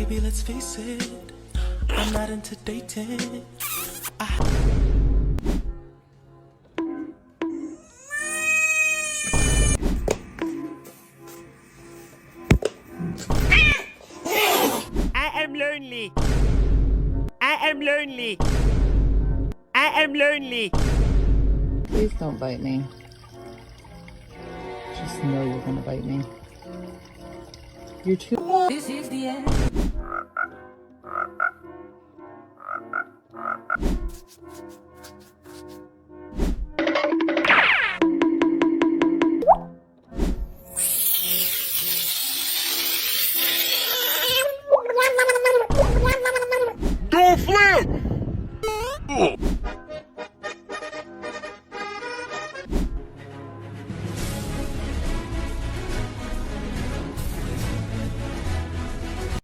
Baby, let's face it, I'm not into dating. I am lonely. I am lonely. I am lonely. Please don't bite me. Just know you're gonna bite me. You're too. This is the end.